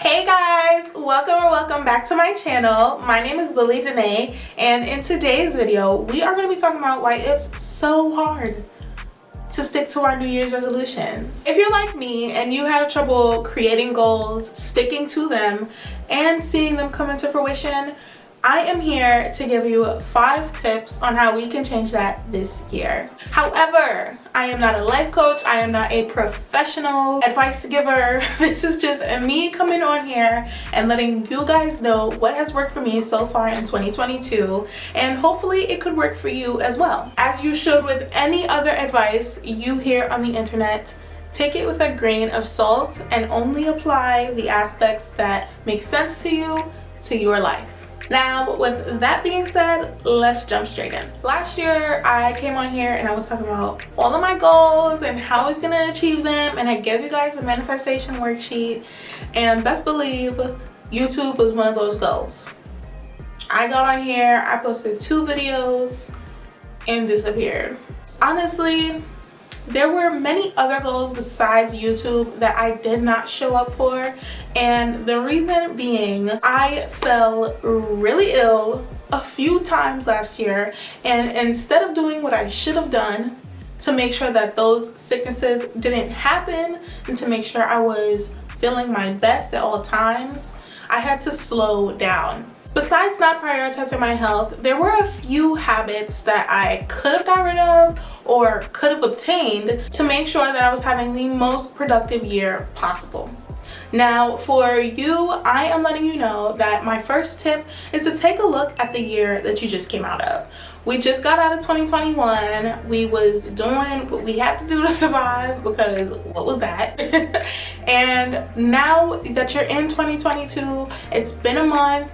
Hey guys, welcome back to my channel. My name is Lily Danae, and in today's video we are going to be talking about why it's so hard to stick to our New Year's resolutions. If you're like me and you have trouble creating goals, sticking to them, and seeing them come into fruition, I am here to give you 5 tips on how we can change that this year. However, I am not a life coach. I am not a professional advice giver. This is just me coming on here and letting you guys know what has worked for me so far in 2022, and hopefully it could work for you as well. As you should with any other advice you hear on the internet, take it with a grain of salt and only apply the aspects that make sense to you, to your life. Now, with that being said, let's jump straight in. Last year, I came on here and I was talking about all of my goals and how I was gonna achieve them, and I gave you guys a manifestation worksheet, and best believe YouTube was one of those goals. I got on here, I posted 2 videos and disappeared. Honestly, there were many other goals besides YouTube that I did not show up for, and the reason being I fell really ill a few times last year, and instead of doing what I should have done to make sure that those sicknesses didn't happen and to make sure I was feeling my best at all times, I had to slow down. Besides not prioritizing my health, there were a few habits that I could have got rid of or could have obtained to make sure that I was having the most productive year possible. Now, for you, I am letting you know that my first tip is to take a look at the year that you just came out of. We just got out of 2021. We was doing what we had to do to survive, because what was that? And now that you're in 2022, it's been a month.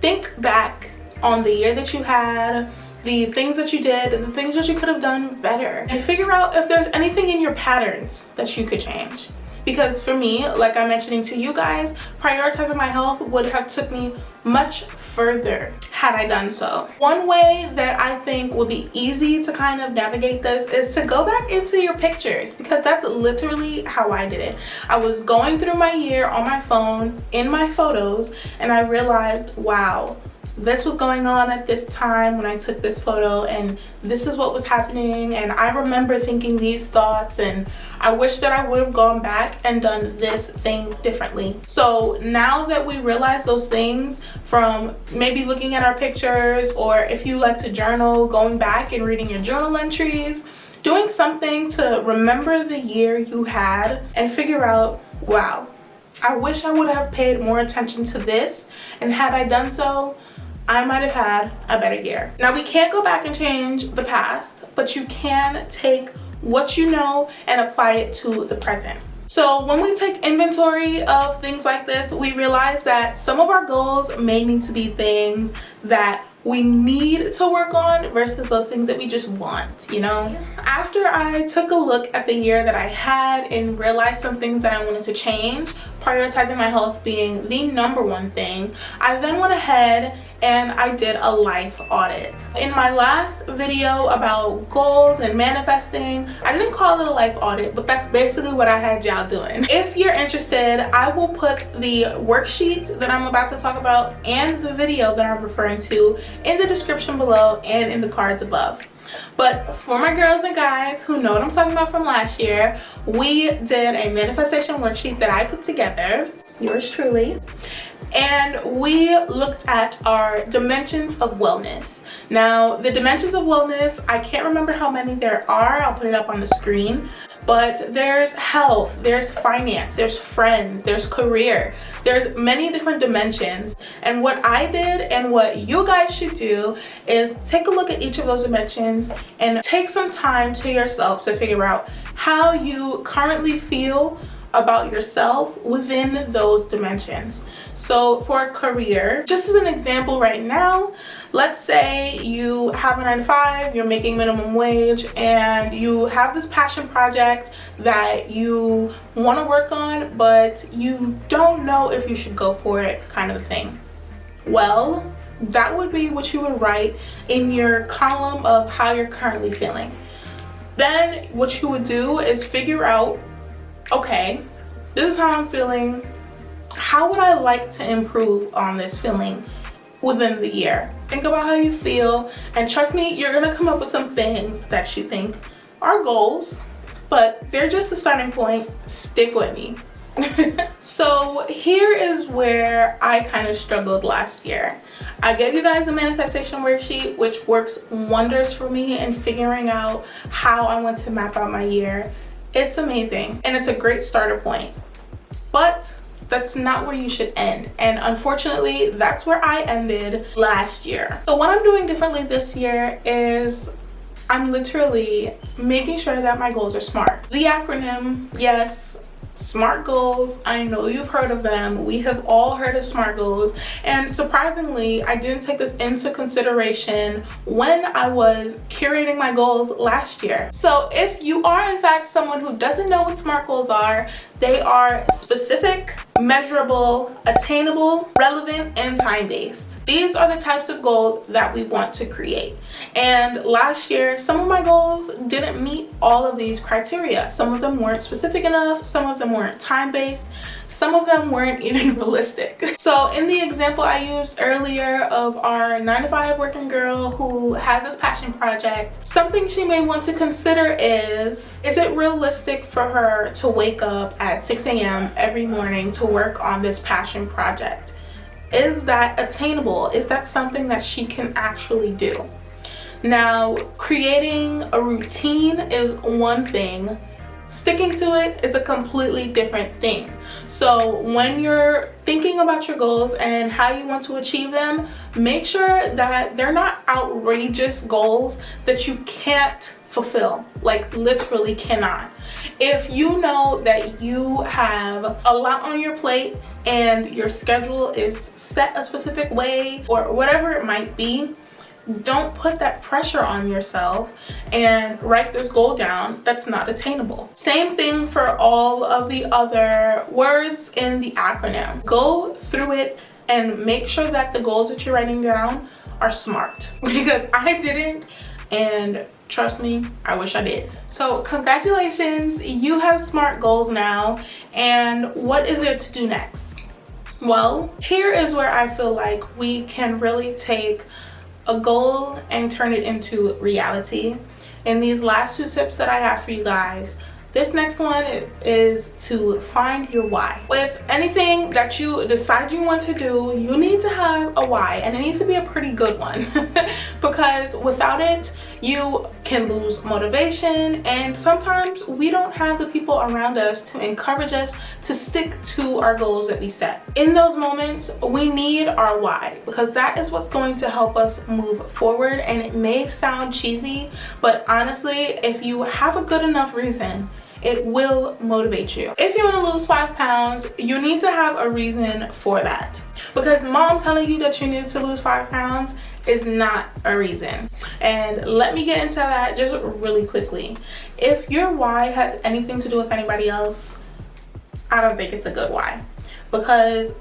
Think back on the year that you had, the things that you did, and the things that you could have done better, and figure out if there's anything in your patterns that you could change. Because for me, like I'm mentioning to you guys, prioritizing my health would have took me much further had I done so. One way that I think would be easy to kind of navigate this is to go back into your pictures, because that's literally how I did it. I was going through my year on my phone in my photos, and I realized, wow, this was going on at this time when I took this photo, and this is what was happening, and I remember thinking these thoughts, and I wish that I would have gone back and done this thing differently. So now that we realize those things from maybe looking at our pictures, or if you like to journal, going back and reading your journal entries, doing something to remember the year you had and figure out, wow, I wish I would have paid more attention to this, and had I done so, I might have had a better year. Now, we can't go back and change the past, but you can take what you know and apply it to the present. So when we take inventory of things like this, we realize that some of our goals may need to be things that we need to work on versus those things that we just want, you know? After I took a look at the year that I had and realized some things that I wanted to change, prioritizing my health being the #1 thing, I then went ahead and I did a life audit. In my last video about goals and manifesting, I didn't call it a life audit, but that's basically what I had y'all doing. If you're interested, I will put the worksheet that I'm about to talk about and the video that I'm referring to in the description below and in the cards above. But for my girls and guys who know what I'm talking about from last year, we did a manifestation worksheet that I put together, yours truly, and we looked at our dimensions of wellness. Now, the dimensions of wellness, I can't remember how many there are. I'll put it up on the screen. But there's health, there's finance, there's friends, there's career, there's many different dimensions. And what I did and what you guys should do is take a look at each of those dimensions and take some time to yourself to figure out how you currently feel about yourself within those dimensions. So for career, just as an example right now, let's say you have a 9-to-5, you're making minimum wage, and you have this passion project that you want to work on, but you don't know if you should go for it, kind of thing. Well, that would be what you would write in your column of how you're currently feeling. Then what you would do is figure out, okay, this is how I'm feeling. how would I like to improve on this feeling within the year? Think about how you feel, and trust me, you're gonna come up with some things that you think are goals, but they're just a starting point. Stick with me. So here is where I kind of struggled last year. I gave you guys the manifestation worksheet, which works wonders for me in figuring out how I want to map out my year. It's amazing and it's a great starter point, but that's not where you should end. And unfortunately, that's where I ended last year. So what I'm doing differently this year is I'm literally making sure that my goals are SMART. The acronym, yes, SMART goals. I know you've heard of them. We have all heard of SMART goals. And surprisingly, I didn't take this into consideration when I was curating my goals last year. So if you are in fact someone who doesn't know what SMART goals are, they are specific, measurable, attainable, relevant, and time-based. These are the types of goals that we want to create. And last year, some of my goals didn't meet all of these criteria. Some of them weren't specific enough, some of them weren't time-based, some of them weren't even realistic. So in the example I used earlier of our 9-to-5 working girl who has this passion project, something she may want to consider is it realistic for her to wake up at 6 a.m. every morning to work on this passion project? Is that attainable? Is that something that she can actually do? Now, creating a routine is one thing. Sticking to it is a completely different thing. So when you're thinking about your goals and how you want to achieve them, make sure that they're not outrageous goals that you can't fulfill, like literally cannot. If you know that you have a lot on your plate and your schedule is set a specific way or whatever it might be, don't put that pressure on yourself and write this goal down that's not attainable. Same thing for all of the other words in the acronym. Go through it and make sure that the goals that you're writing down are SMART, because I didn't, and trust me, I wish I did. So congratulations, you have SMART goals now. And what is there to do next? Well, here is where I feel like we can really take a goal and turn it into reality. And these last two tips that I have for you guys, this next one is to find your why. With anything that you decide you want to do, you need to have a why, and it needs to be a pretty good one because without it, you can lose motivation, and sometimes we don't have the people around us to encourage us to stick to our goals that we set. In those moments, we need our why, because that is what's going to help us move forward. And it may sound cheesy, but honestly, if you have a good enough reason, it will motivate you. If you want to lose 5 pounds, you need to have a reason for that. Because mom telling you that you need to lose 5 pounds is not a reason. And let me get into that just really quickly. If your why has anything to do with anybody else, I don't think it's a good why. Because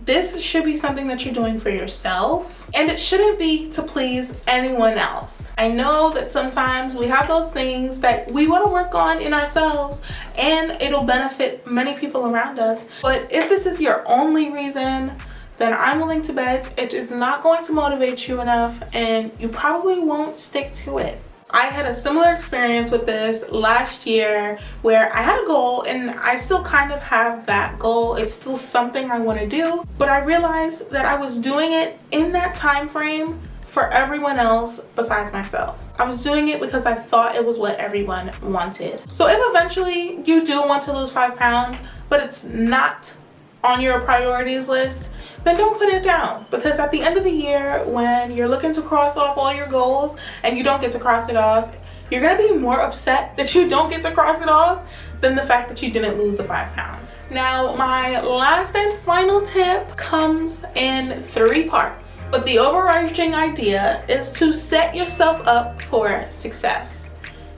this should be something that you're doing for yourself, and it shouldn't be to please anyone else. I know that sometimes we have those things that we want to work on in ourselves and it'll benefit many people around us. But if this is your only reason, then I'm willing to bet it is not going to motivate you enough and you probably won't stick to it. I had a similar experience with this last year where I had a goal, and I still kind of have that goal. It's still something I want to do, but I realized that I was doing it in that time frame for everyone else besides myself. I was doing it because I thought it was what everyone wanted. So if eventually you do want to lose 5 pounds, but it's not on your priorities list, then don't put it down. Because at the end of the year, when you're looking to cross off all your goals and you don't get to cross it off, you're gonna be more upset that you don't get to cross it off than the fact that you didn't lose the 5 pounds. Now, my last and final tip comes in 3 parts, but the overarching idea is to set yourself up for success.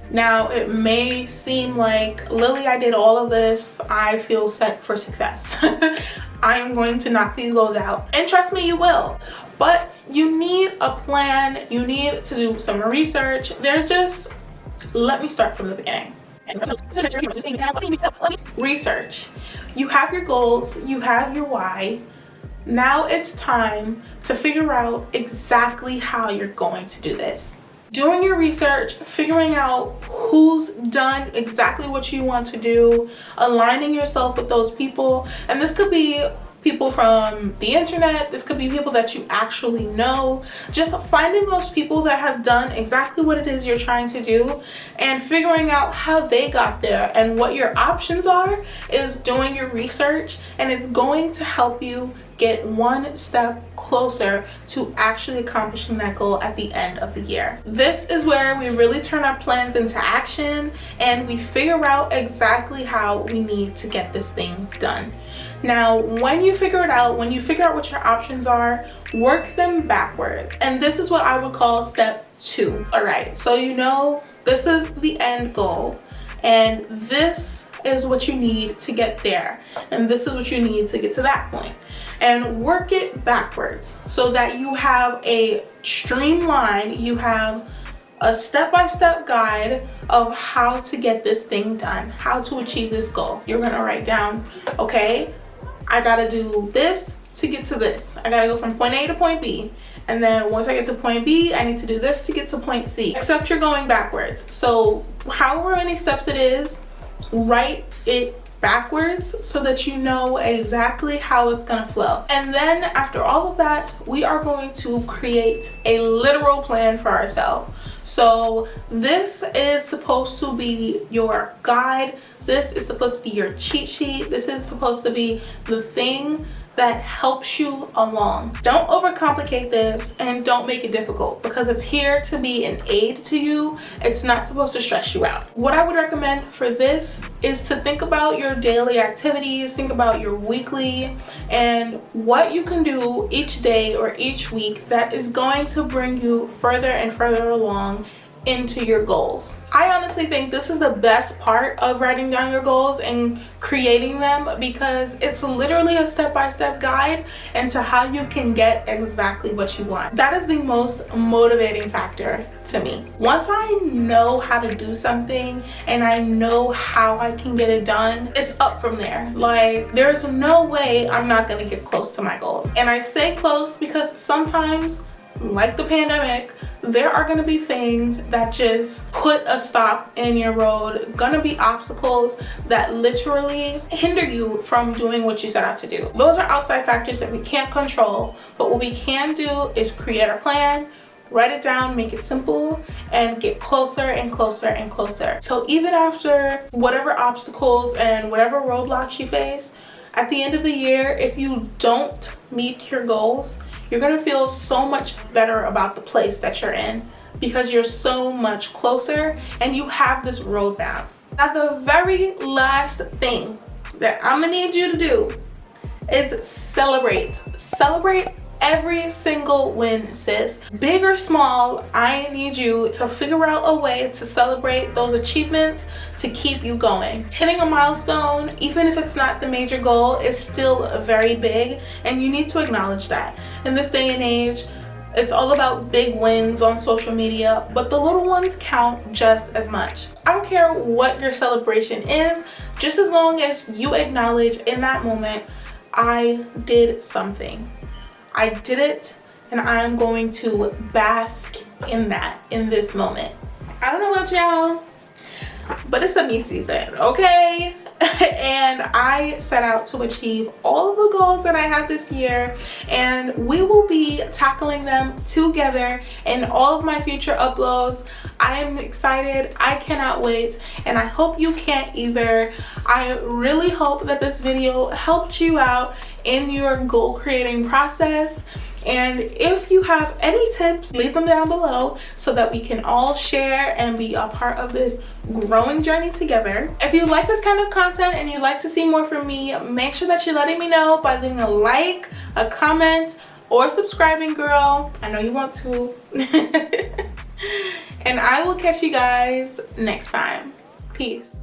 Now, it may seem like, Lily, I did all of this, I feel set for success. I am going to knock these goals out. And trust me, you will. But you need a plan, you need to do some research. Let me start from the beginning. Research. you have your goals, you have your why. Now it's time to figure out exactly how you're going to do this. Doing your research, figuring out who's done exactly what you want to do, aligning yourself with those people. And this could be people from the internet, this could be people that you actually know. Just finding those people that have done exactly what it is you're trying to do and figuring out how they got there and what your options are is doing your research, and it's going to help you get one step closer to actually accomplishing that goal at the end of the year. This is where we really turn our plans into action and we figure out exactly how we need to get this thing done. Now, when you figure it out, when you figure out what your options are, work them backwards. And this is what I would call step 2. All right, so you know this is the end goal and this is what you need to get there, and this is what you need to get to that point, and work it backwards so that you have a streamline, you have a step-by-step guide of how to get this thing done, how to achieve this goal. You're gonna write down, okay, I gotta do this to get to this. I gotta go from point A to point B. And then once I get to point B, I need to do this to get to point C. Except you're going backwards. So however many steps it is, write it backwards so that you know exactly how it's gonna flow. And then after all of that, we are going to create a literal plan for ourselves. So this is supposed to be your guide. This is supposed to be your cheat sheet. This is supposed to be the thing that helps you along. Don't overcomplicate this and don't make it difficult, because it's here to be an aid to you. It's not supposed to stress you out. What I would recommend for this is to think about your daily activities, think about your weekly, and what you can do each day or each week that is going to bring you further and further along into your goals. I honestly think this is the best part of writing down your goals and creating them, because it's literally a step-by-step guide into how you can get exactly what you want. That is the most motivating factor to me. Once I know how to do something and I know how I can get it done, it's up from there. Like, there's no way I'm not gonna get close to my goals. And I say close because sometimes, like the pandemic, there are going to be things that just put a stop in your road, gonna be obstacles that literally hinder you from doing what you set out to do. Those are outside factors that we can't control, but what we can do is create a plan, write it down, make it simple, and get closer and closer and closer. So even after whatever obstacles and whatever roadblocks you face, at the end of the year, if you don't meet your goals, you're gonna feel so much better about the place that you're in, because you're so much closer and you have this roadmap. Now, the very last thing that I'm gonna need you to do is celebrate. Celebrate every single win, sis. Big or small, I need you to figure out a way to celebrate those achievements to keep you going. Hitting a milestone, even if it's not the major goal, is still very big, and you need to acknowledge that. In this day and age, it's all about big wins on social media, but the little ones count just as much. I don't care what your celebration is, just as long as you acknowledge in that moment, I did something. I did it, and I'm going to bask in that in this moment. I don't know about y'all, but it's a me season, okay? And I set out to achieve all of the goals that I have this year, and we will be tackling them together in all of my future uploads. I am excited, I cannot wait, and I hope you can't either. I really hope that this video helped you out in your goal creating process. And if you have any tips, leave them down below so that we can all share and be a part of this growing journey together. If you like this kind of content and you'd like to see more from me, make sure that you're letting me know by leaving a like, a comment, or subscribing, girl. I know you want to. And I will catch you guys next time. Peace.